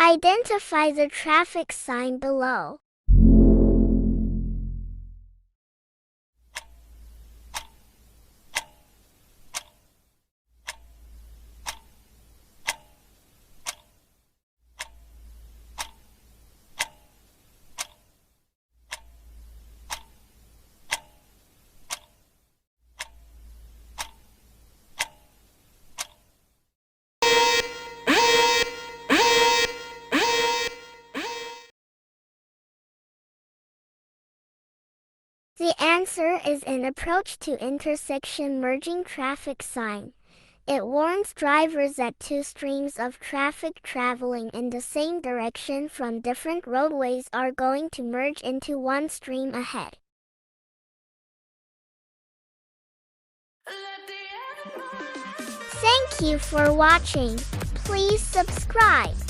Identify the traffic sign below. The answer is an approach to intersection merging traffic sign. It warns drivers that two streams of traffic traveling in the same direction from different roadways are going to merge into one stream ahead. Thank you for watching. Please subscribe.